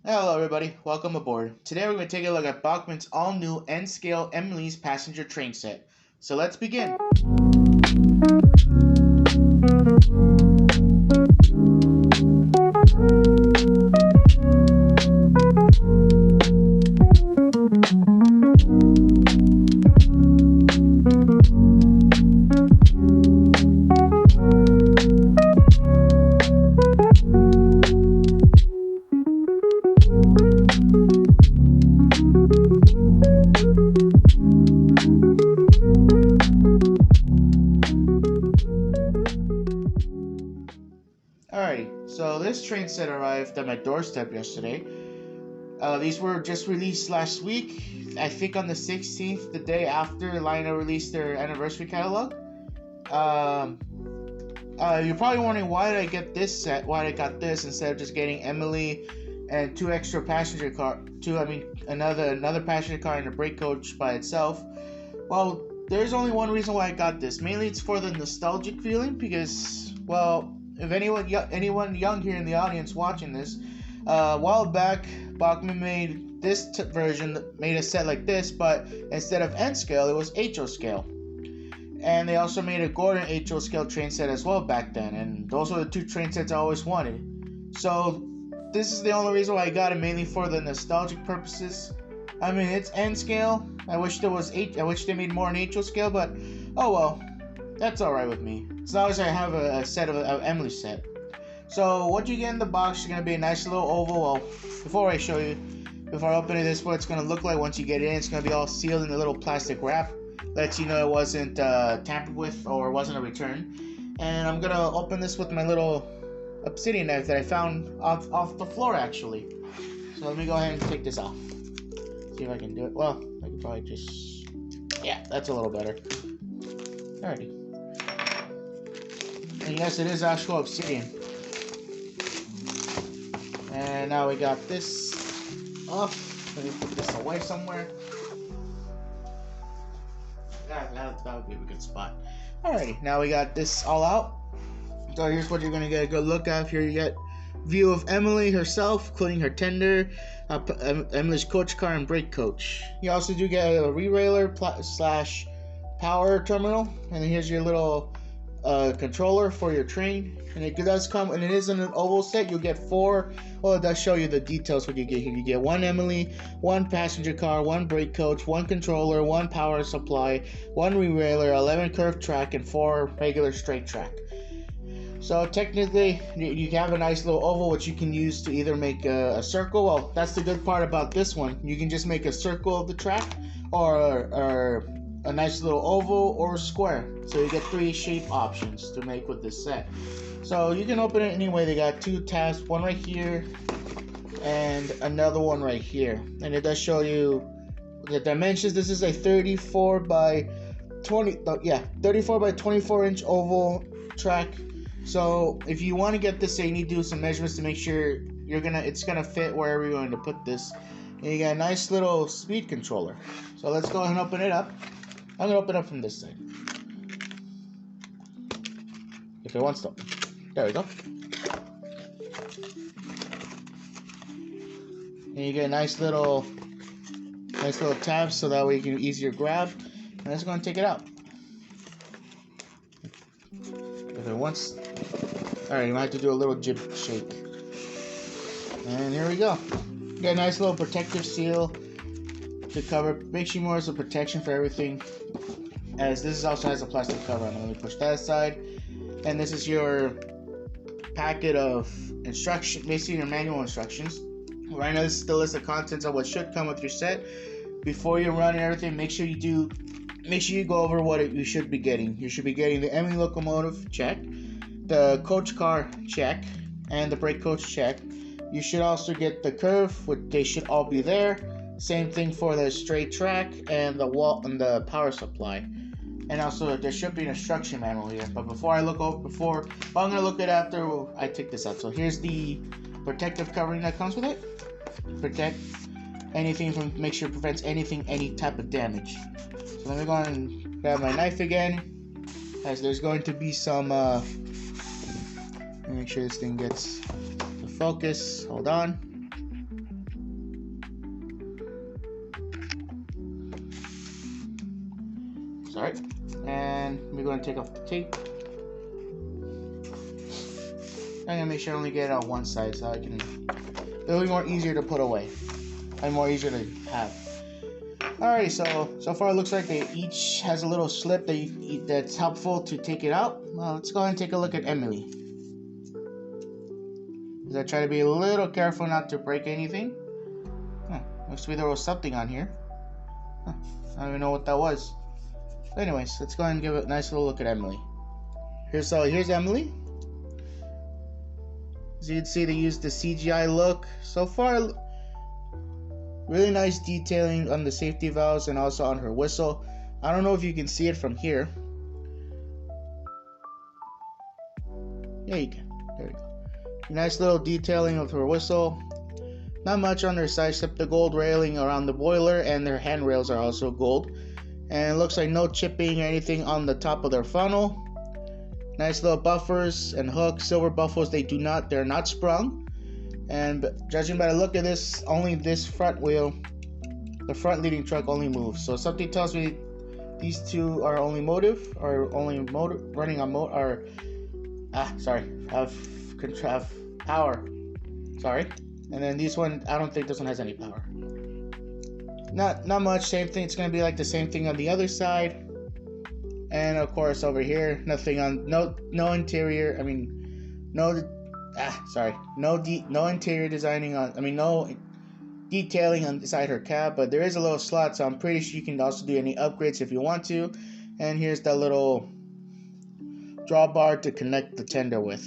Hello everybody, welcome aboard. Today we're going to take a look at Bachmann's all-new N-scale Emily's passenger train set. So let's begin. Alrighty, so this train set arrived at my doorstep yesterday. These were just released last week, I think on the 16th, the day after Liner released their anniversary catalog. You're probably wondering why did I get this set, why I got this instead of just getting Emily and two extra passenger car, another passenger car and a brake coach by itself. Well, there's only one reason why I got this. Mainly it's for the nostalgic feeling because, well, if anyone young here in the audience watching this, a while back, Bachmann made this version, made a set like this, but instead of N scale, it was HO scale. And they also made a Gordon HO scale train set as well back then, and those were the two train sets I always wanted. So this is the only reason why I got it, mainly for the nostalgic purposes. I mean, it's N scale. I wish there was I wish they made more in HO scale, but oh well, that's alright with me. As long as I have a set of an Emily set. So what you get in the box is gonna be a nice little oval. Well, before I show you, before I open it, this is what it's gonna look like once you get it in. It's gonna be all sealed in a little plastic wrap. Lets you know it wasn't tampered with or wasn't a return. And I'm gonna open this with my little obsidian knife that I found off the floor actually. So let me go ahead and take this off. See if I can do it. Well, I can probably just... Yeah, that's a little better. Alrighty. And yes, it is actual obsidian. And now we got this off. Let me put this away somewhere. That would be a good spot. Alrighty, now we got this all out. So here's what you're going to get a good look at. Here you get view of Emily herself, including her tender, Emily's coach car and brake coach. You also do get a re-railer slash power terminal, and then here's your little controller for your train. And it does come, and it is in an oval set. You'll get four. Well, it does show you the details what you get here. You get one Emily, one passenger car, one brake coach, one controller, one power supply, one re-railer, 11 curved track, and 4 regular straight track. So technically, you have a nice little oval which you can use to either make a circle. Well, that's the good part about this one. You can just make a circle of the track, or a nice little oval, or a square. So you get 3 shape options to make with this set. So you can open it anyway. They got 2 tabs, one right here and another one right here. And it does show you the dimensions. This is a 34 by 24 inch oval track. So if you want to get this, you need to do some measurements to make sure it's gonna fit wherever you're going to put this. And you got a nice little speed controller. So let's go ahead and open it up. I'm gonna open it up from this side. If it wants to. There we go. And you get a nice little tab so that way you can easier grab. And let's go and take it out. If it wants. Alright, you might have to do a little jib shake. And here we go. You got a nice little protective seal to cover. Make sure more as a protection for everything. As this also has a plastic cover. Let me push that aside. And this is your packet of instruction, basically your manual instructions. Right now, this is the list of contents of what should come with your set. Before you run and everything, make sure you go over what you should be getting. You should be getting the Emily Locomotive, check. The coach car, check. And the brake coach, check. You should also get the curve, which they should all be there. Same thing for the straight track and the wall and the power supply. And also there should be an instruction manual here. But I'm gonna look at it after I take this out. So here's the protective covering that comes with it. Protect anything make sure it prevents any type of damage. So let me go and grab my knife again, as there's going to be some make sure this thing gets to focus. Hold on. sorry. And we're going to take off the tape. I'm gonna make sure I only get it on one side so I can. It'll be more easier to put away and more easier to have. Alrighty, so far it looks like they each has a little slip that's helpful to take it out. Well, let's go ahead and take a look at Emily. As I try to be a little careful not to break anything. Looks to be there was something on here. I don't even know what that was. But anyways, let's go ahead and give it a nice little look at Emily. Here's Emily. As you can see, they used the CGI look. So far, really nice detailing on the safety valves and also on her whistle. I don't know if you can see it from here. Yeah, you can. There we go. Nice little detailing of her whistle. Not much on their side except the gold railing around the boiler, and their handrails are also gold. And it looks like no chipping or anything on the top of their funnel. Nice little buffers and hooks, silver buffers. They're not sprung. And judging by the look of this, only this front wheel, the front leading truck only moves. So something tells me these two are only running on have power. Sorry. And then this one, I don't think this one has any power. Not much. Same thing. It's gonna be like the same thing on the other side. And of course over here, nothing on no interior. I mean, no interior designing on. I mean, no detailing on inside her cab. But there is a little slot, so I'm pretty sure you can also do any upgrades if you want to. And here's that little drawbar to connect the tender with.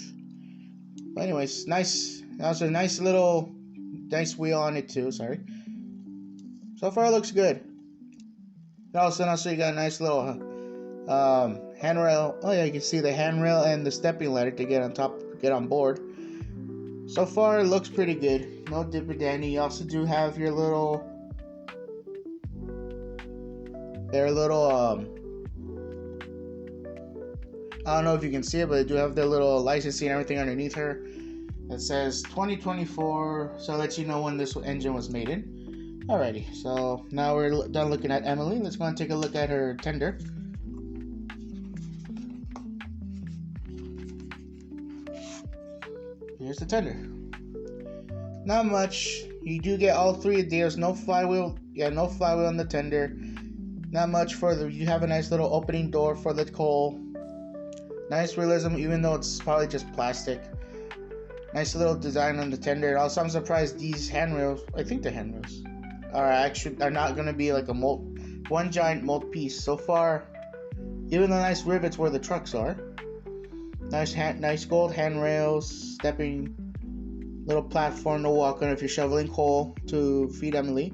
But anyways, nice. Also a nice wheel on it too. Sorry. So far it looks good. Also you got a nice little handrail. Oh yeah, you can see the handrail and the stepping ladder to get on board. So far it looks pretty good. No dipper dandy. You also do have your I don't know if you can see it, but they do have their little licensing and everything underneath her. It says 2024, so it lets you know when this engine was made in. Alrighty, so now we're done looking at Emily. Let's go and take a look at her tender. Here's the tender. Not much. You do get all three. There's no flywheel. Yeah, no flywheel on the tender. Not much further. You have a nice little opening door for the coal. Nice realism, even though it's probably just plastic. Nice little design on the tender. Also, I'm surprised these handrails, I think the handrails, are not going to be like one giant mold piece. So far, even the nice rivets where the trucks are. Nice gold handrails, stepping little platform to walk on if you're shoveling coal to feed Emily.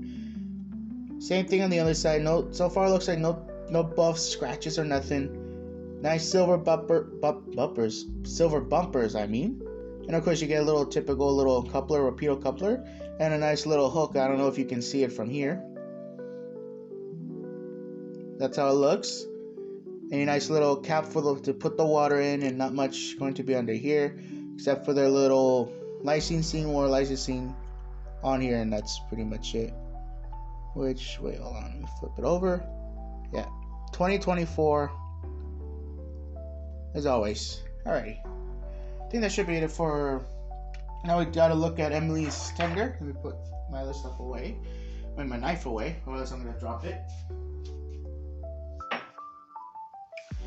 Same thing on the other side. So far it looks like no buffs, scratches, or nothing. Nice silver bumpers. Silver bumpers, I mean. And of course you get a little typical little coupler, repeater coupler, and a nice little hook. I don't know if you can see it from here. That's how it looks. And a nice little cap to put the water in, and not much going to be under here, except for their little licensing on here, and that's pretty much it. Wait, hold on, let me flip it over. Yeah, 2024. As always. Alrighty. I think that should be it for. Now we gotta look at Emily's tender. Let me put my other stuff away. My knife away, or else I'm gonna drop it.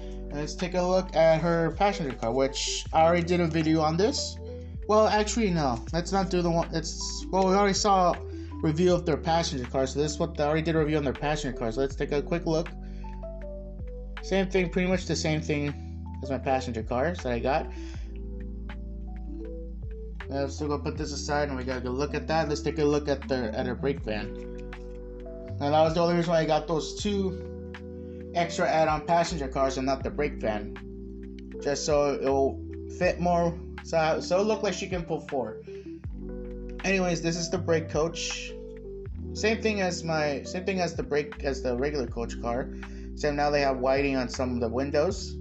And let's take a look at her passenger car, which I already did a video on this. Well, actually, no. Let's not do the one. We already saw a review of their passenger car, so this is what I already did a review on their passenger car. So let's take a quick look. Same thing, pretty much the same thing as my passenger cars that I got. Let's still go put this aside, and we gotta go look at that. Let's take a look at her brake van. And that was the only reason why I got those two extra add-on passenger cars and not the brake van, just so it'll fit more. So it'll look like she can pull four. Anyways, this is the brake coach. Same thing as the regular coach car. Except now they have whiting on some of the windows.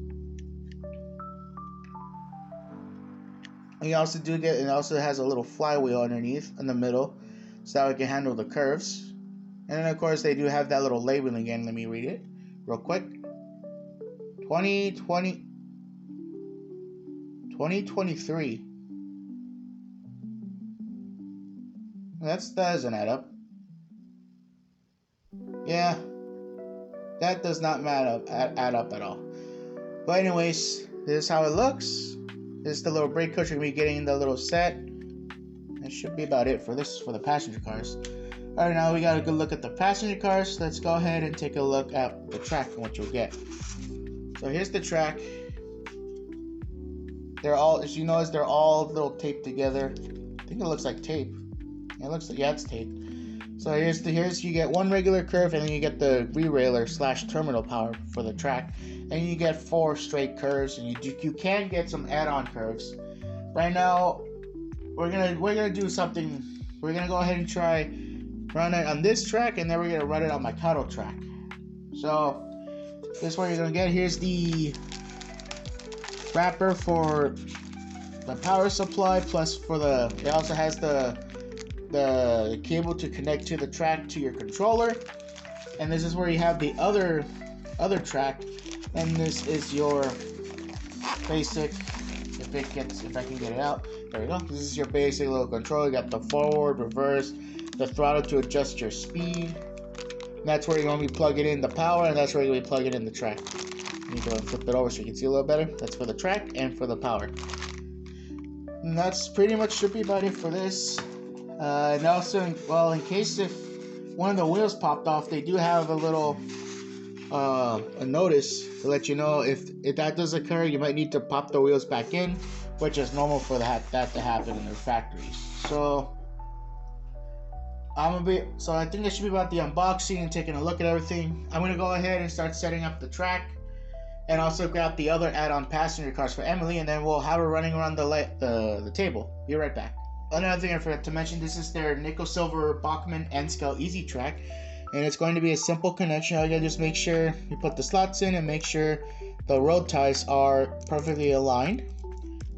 And it also has a little flywheel underneath in the middle, so that we can handle the curves. And then of course they do have that little labeling again. Let me read it real quick. 2023. That doesn't add up. Yeah, that does not add up at all. But anyways, this is how it looks. This is the little brake coach. You're going to be getting the little set. That should be about it for this, for the passenger cars. Alright, now we got a good look at the passenger cars. Let's go ahead and take a look at the track and what you'll get. So here's the track. They're all, as you notice, they're all little taped together. I think it looks like tape. It looks like, yeah, it's tape. So here's you get one regular curve, and then you get the rerailer / terminal power for the track, and you get 4 straight curves, and you can get some add-on curves. Right now, we're gonna do something. We're gonna go ahead and try run it on this track, and then we're gonna run it on my Cabo track. So this is what you're gonna get. Here's the wrapper for the power supply, plus for the, it also has the cable to connect to the track to your controller, and this is where you have the other track, and this is your basic, if I can get it out, there we go. This is your basic little controller. You got the forward, reverse, the throttle to adjust your speed, and that's where you're going to be plugging in the power, and that's where you're going to be plugging in the track. You need to flip it over so you can see a little better. That's for the track and for the power. And that's pretty much should be about it for this. And also, well, in case if one of the wheels popped off, they do have a little a notice to let you know if that does occur, you might need to pop the wheels back in, which is normal for that to happen in their factories. So I think that should be about the unboxing and taking a look at everything. I'm gonna go ahead and start setting up the track, and also grab the other add-on passenger cars for Emily, and then we'll have her running around the table. Be right back. Another thing I forgot to mention, this is their nickel silver Bachmann N-Scale Easy Track, and it's going to be a simple connection. All you gotta do is make sure you put the slots in and make sure the road ties are perfectly aligned.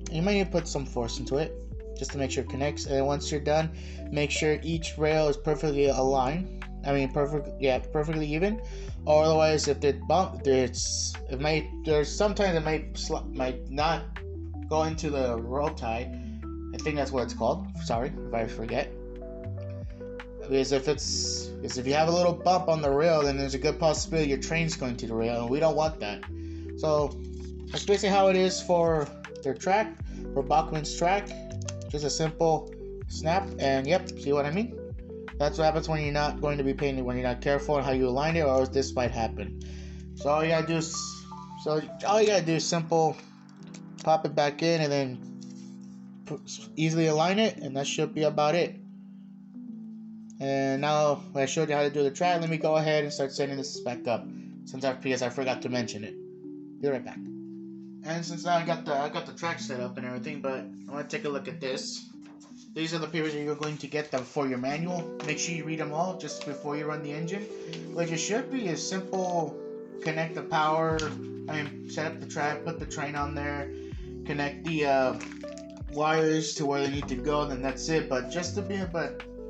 And you might need to put some force into it just to make sure it connects, and then once you're done, make sure each rail is perfectly aligned. Perfectly even. Or otherwise, if it bump, sometimes it might not go into the road tie. I think that's what it's called. Sorry if I forget. Because if you have a little bump on the rail, then there's a good possibility your train's going to the rail, and we don't want that. So that's basically how it is for their track, for Bachmann's track. Just a simple snap, and yep, see what I mean? That's what happens when you're not going to be painting, when you're not careful on how you align it, or this might happen. So all you gotta do is simple pop it back in, and then easily align it, and that should be about it. And now I showed you how to do the track, let me go ahead and start setting this back up, because I forgot to mention it. Be right back. And since I got the track set up and everything, but I want to take a look at this. These are the papers that you're going to get them for your manual. Make sure you read them all just before you run the engine. What it should be is simple: connect the power, set up the track, put the train on there, connect the wires to where they need to go, and then that's it. But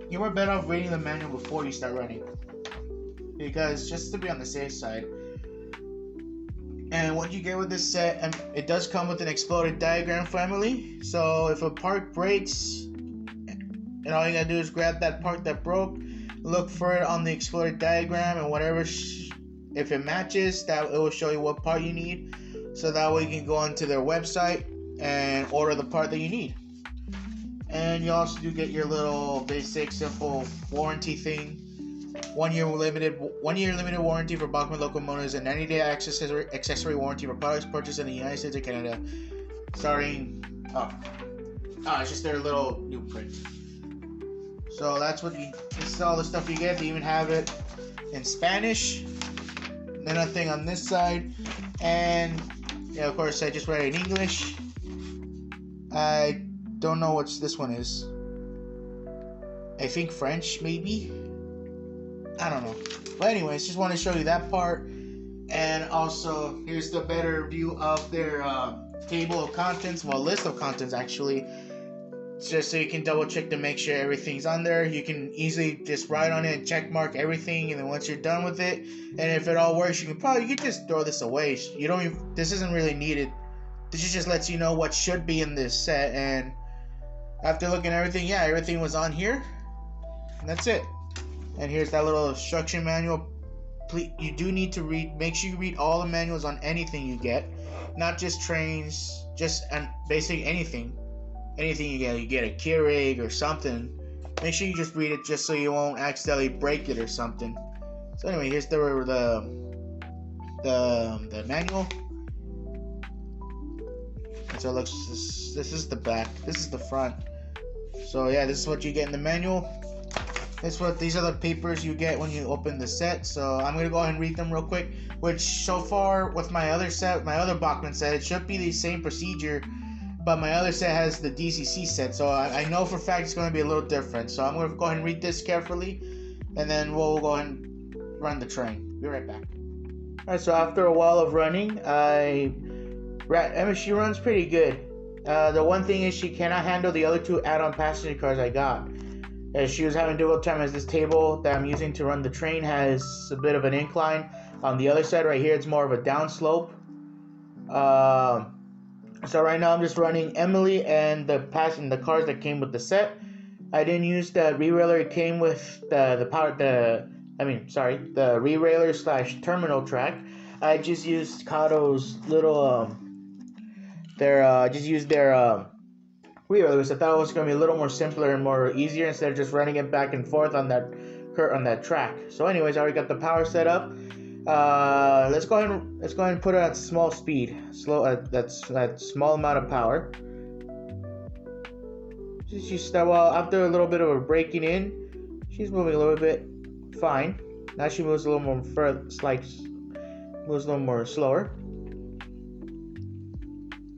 you were better off reading the manual before you start running, because just to be on the safe side. And what you get with this set, it does come with an exploded diagram family. So if a part breaks, and all you gotta do is grab that part that broke, look for it on the exploded diagram, and whatever, if it matches, that it will show you what part you need. So that way you can go onto their website and order the part that you need. And you also do get your little basic simple warranty thing. 1 year limited warranty for Bachmann locomotives, and 90-day accessory warranty for products purchased in the United States and Canada. It's just their little new print. So this is all the stuff you get. They even have it in Spanish. Another thing on this side, and yeah, of course I just read it in English. I don't know what this one is. I think French, maybe. I don't know. But anyways, just want to show you that part. And also, here's the better view of their table of contents. Well, list of contents, actually. just so you can double check to make sure everything's on there. You can easily just write on it and check mark everything, and then once you're done with it, and if it all works, you can just throw this away. You don't even, this isn't really needed. This just lets you know what should be in this set, and after looking at everything, yeah, everything was on here, and that's it. And here's that little instruction manual. Please, you do need to make sure you read all the manuals on anything you get, not just trains, just basic anything you get a Keurig or something. Make sure you just read it just so you won't accidentally break it or something. So anyway, here's the manual. And so it looks, this is the back, this is the front. So yeah, this is what you get in the manual. These are the papers you get when you open the set. So I'm gonna go ahead and read them real quick. Which so far with my other set, my other Bachmann set, it should be the same procedure, but my other set has the DCC set, so I know for a fact it's going to be a little different. So I'm going to go ahead and read this carefully, and then we'll go ahead and run the train. Be right back. Alright, so after a while of running, she runs pretty good. The one thing is she cannot handle the other two add-on passenger cars I got. As she was having difficult time, as this table that I'm using to run the train has a bit of an incline. On the other side right here, it's more of a downslope. So right now I'm just running Emily and the cars that came with the set. I didn't use the re-railer. It came with the re-railer / terminal track. I just used Cabo's little re-railers. I thought it was going to be a little more simpler and more easier instead of just running it back and forth on that track. So anyways, I already got the power set up. Let's go ahead and put it at small speed, that small amount of power. After a little bit of a breaking in, she's moving a little bit fine. Now she moves a little more moves a little more slower.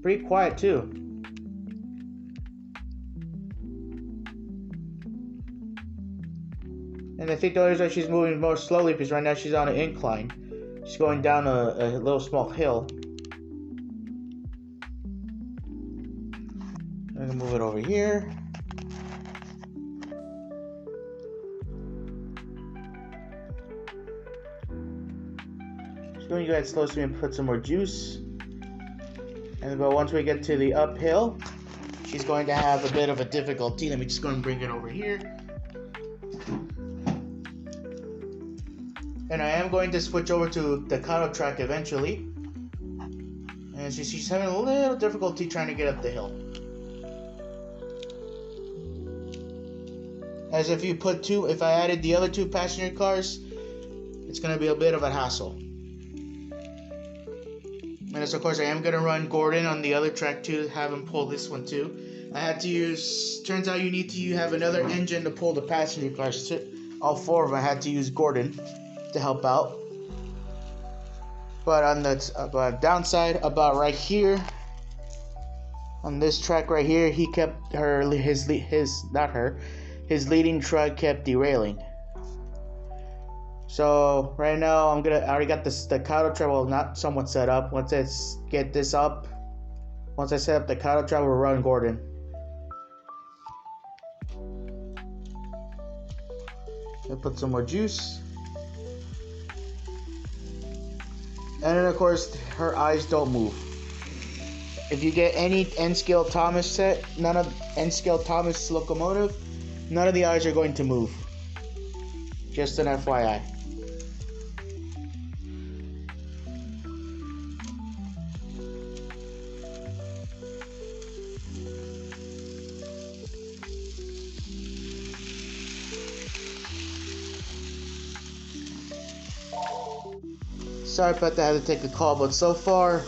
Pretty quiet too. And I think the only reason she's moving more slowly because right now she's on an incline. She's going down a little small hill. I'm gonna move it over here. She's going to go ahead slow speed and put some more juice. But once we get to the uphill, she's going to have a bit of a difficulty. Let me just go and bring it over here. And I am going to switch over to the Cabo track eventually. And she's having a little difficulty trying to get up the hill. As if I added the other two passenger cars, it's going to be a bit of a hassle. And as of course I am going to run Gordon on the other track too, have him pull this one too. Turns out you need to have another engine to pull the passenger cars too. All four of them I had to use Gordon to help out. But on the downside, about right here, on this track right here, he kept his leading truck kept derailing. So right now I already got the Cabo track, well, not somewhat set up. Once I set up the Cabo track, we'll run Gordon. I'll put some more juice. And then of course her eyes don't move. If you get any N-scale Thomas set, none of N-scale Thomas locomotive, none of the eyes are going to move. Just an FYI. Sorry about that, I had to take a call, but so far,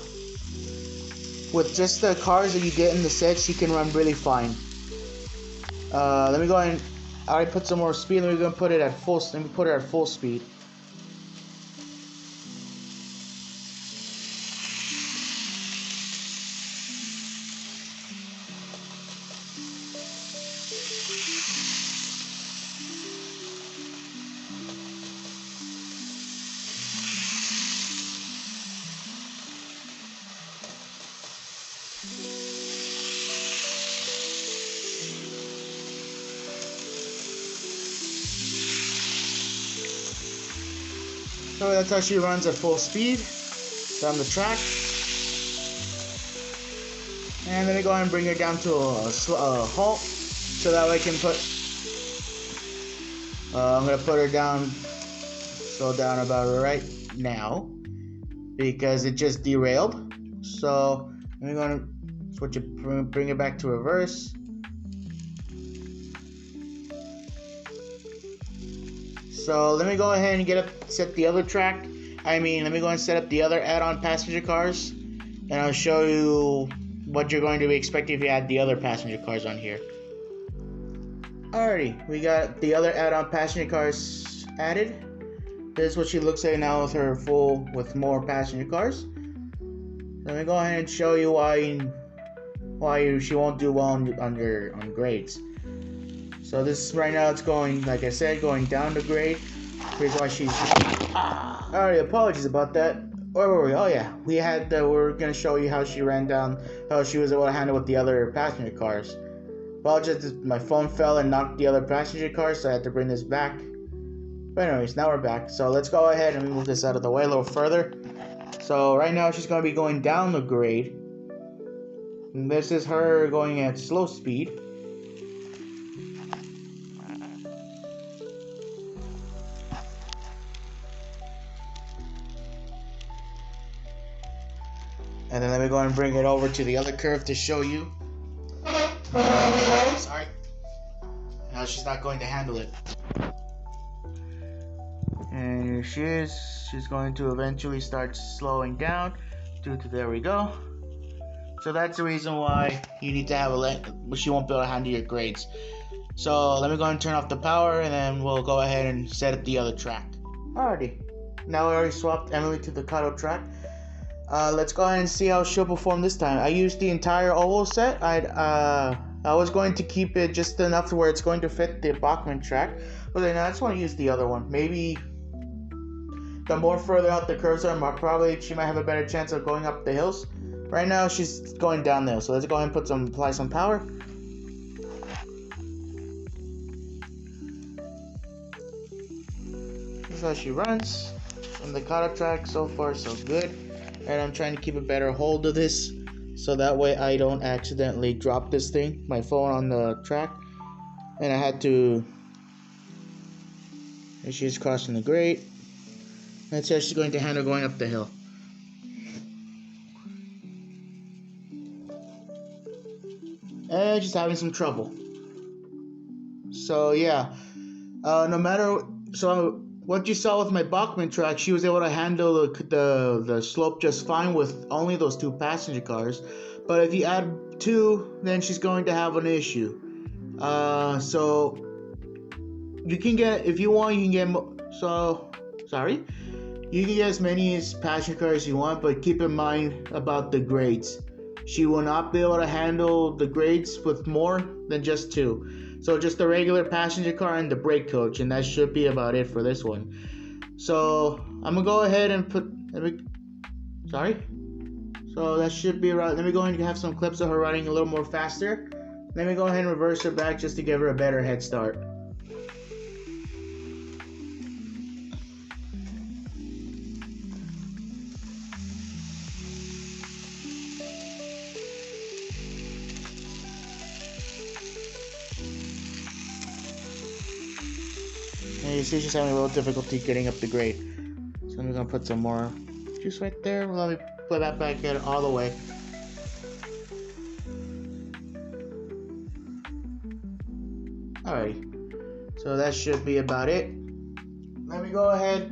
with just the cars that you get in the set, she can run really fine. Let me go ahead and I already put some more speed. Let me put it at full speed. So that's how she runs at full speed down the track. And then I go ahead and bring her down to a halt, so that way I can put. I'm gonna put her down, slow down about right now, because it just derailed. So I'm gonna switch it, bring it back to reverse. So let me go ahead and set the other track. Let me go ahead and set up the other add-on passenger cars, and I'll show you what you're going to be expecting if you add the other passenger cars on here. Alrighty, we got the other add-on passenger cars added. This is what she looks like now with more passenger cars. Let me go ahead and show you why she won't do well on grades. So this right now, it's going, like I said, going down the grade. Here's why she's. Alright, apologies about that. Where were we? Oh yeah, we're gonna show you how she ran down, how she was able to handle with the other passenger cars. Apologies, my phone fell and knocked the other passenger car, so I had to bring this back. But anyways, now we're back. So let's go ahead and move this out of the way a little further. So right now she's gonna be going down the grade. And this is her going at slow speed. And then let me go and bring it over to the other curve to show you. Sorry. Now she's not going to handle it. And here she is. She's going to eventually start slowing down. There we go. So that's the reason why you need to have she won't be able to handle your grades. So let me go and turn off the power, and then we'll go ahead and set up the other track. Alrighty. Now I already swapped Emily to the Cabo track. Let's go ahead and see how she'll perform this time. I used the entire oval set. I was going to keep it just enough to where it's going to fit the Bachmann track, but then I just want to use the other one. Maybe the more further out the curves are, probably she might have a better chance of going up the hills. Right now she's going down the hill, so let's go ahead and apply some power. This is how she runs on the Cabo track. So far so good. And I'm trying to keep a better hold of this, so that way I don't accidentally drop this thing, my phone, on the track. And I had to. And she's crossing the grade. That's how she's going to handle going up the hill. And she's having some trouble. So yeah, what you saw with my Bachmann track, she was able to handle the slope just fine with only those two passenger cars. But if you add two, then she's going to have an issue. So you can get, if you want, you can get, you can get as many passenger cars as you want, but keep in mind about the grades. She will not be able to handle the grades with more than just two. So just the regular passenger car and the brake coach, and that should be about it for this one. So I'm gonna go ahead and So that should be right. Let me go ahead and have some clips of her running a little more faster. Let me go ahead and reverse her back just to give her a better head start. And you see she's having a little difficulty getting up the grade. So I'm gonna put some more juice right there. Let me put that back in all the way. Alright, so that should be about it. Let me go ahead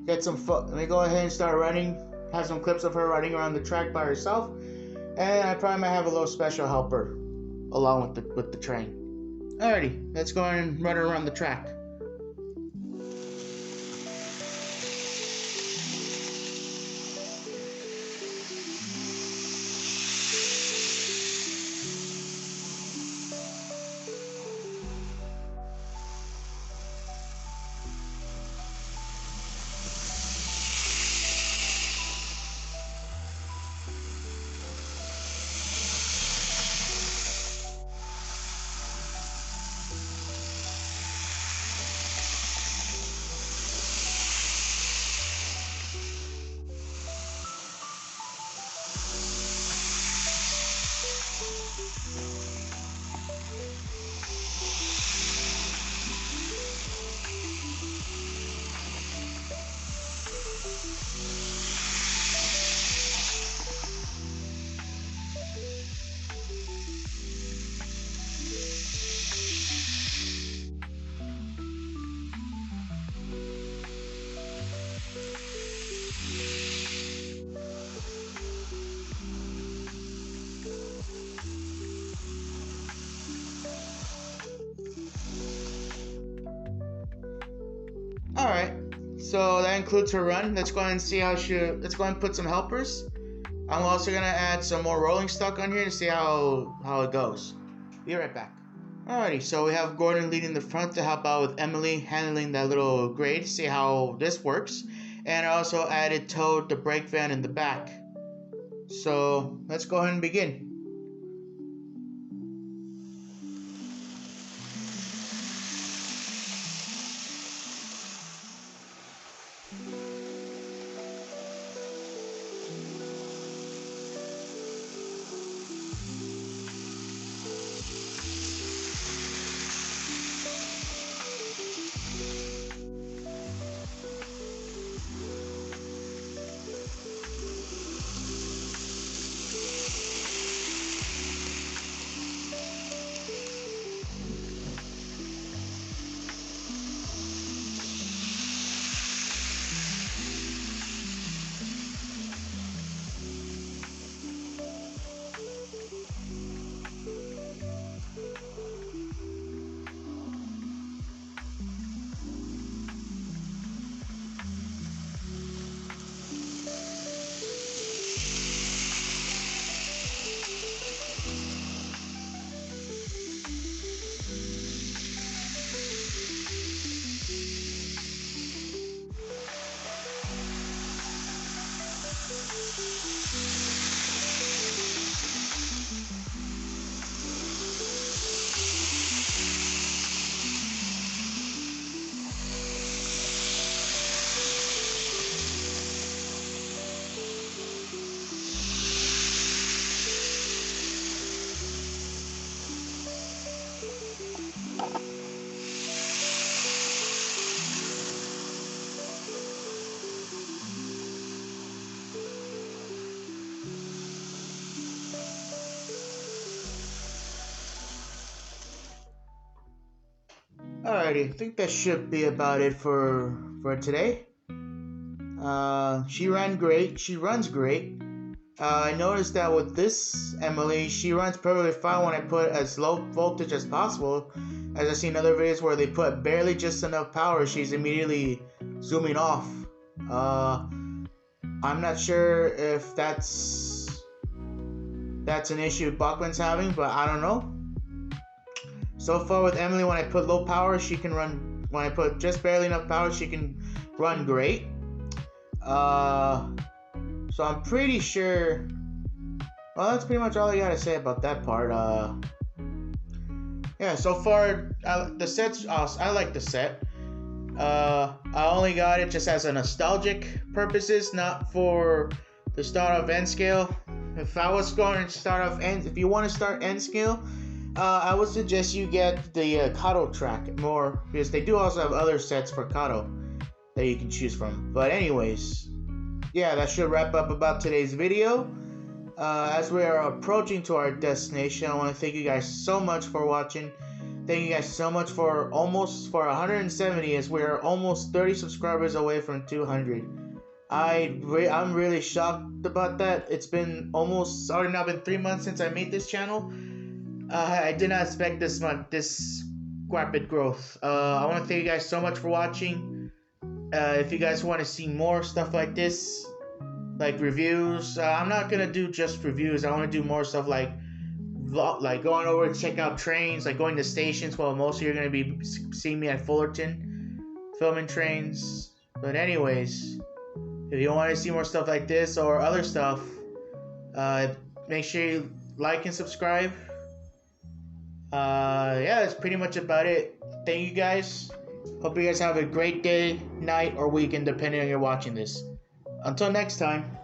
and start running. Have some clips of her running around the track by herself, and I probably might have a little special helper along with the train. Alrighty, let's go ahead and run her around the track. Alright, so that includes her run. Let's go ahead and see how let's go ahead and put some helpers. I'm also gonna add some more rolling stock on here to see how it goes. Be right back. Alrighty, so we have Gordon leading the front to help out with Emily handling that little grade, see how this works. And I also added Toad, the brake van, in the back. So let's go ahead and begin. Alrighty, I think that should be about it for today. She ran great. She runs great. I noticed that with this Emily, she runs perfectly fine when I put as low voltage as possible. As I've seen other videos where they put barely just enough power, she's immediately zooming off. I'm not sure if that's an issue Bachmann's having, but I don't know. So far with Emily, when I put low power, she can run. When I put just barely enough power, she can run great. So I'm pretty sure. Well, that's pretty much all I gotta say about that part. Yeah. So far, the set's. I like the set. I only got it just as a nostalgic purposes, not for the start of end scale. If I was going to start off end, if you want to start end scale. I would suggest you get the Cabo track more, because they do also have other sets for Cabo that you can choose from. But anyways, yeah, that should wrap up about today's video. As we are approaching to our destination, I want to thank you guys so much for watching. Thank you guys so much for 170, as we are almost 30 subscribers away from 200. I'm really shocked about that. It's been almost already now been 3 months since I made this channel. I did not expect this rapid growth. I want to thank you guys so much for watching. If you guys want to see more stuff like this, like reviews, I'm not gonna do just reviews. I want to do more stuff like going over to check out trains, like going to stations. Well, most of you are gonna be seeing me at Fullerton filming trains. But anyways, if you want to see more stuff like this or other stuff, make sure you like and subscribe. Yeah, that's pretty much about it. Thank you guys. Hope you guys have a great day, night, or weekend, depending on you're watching this. Until next time.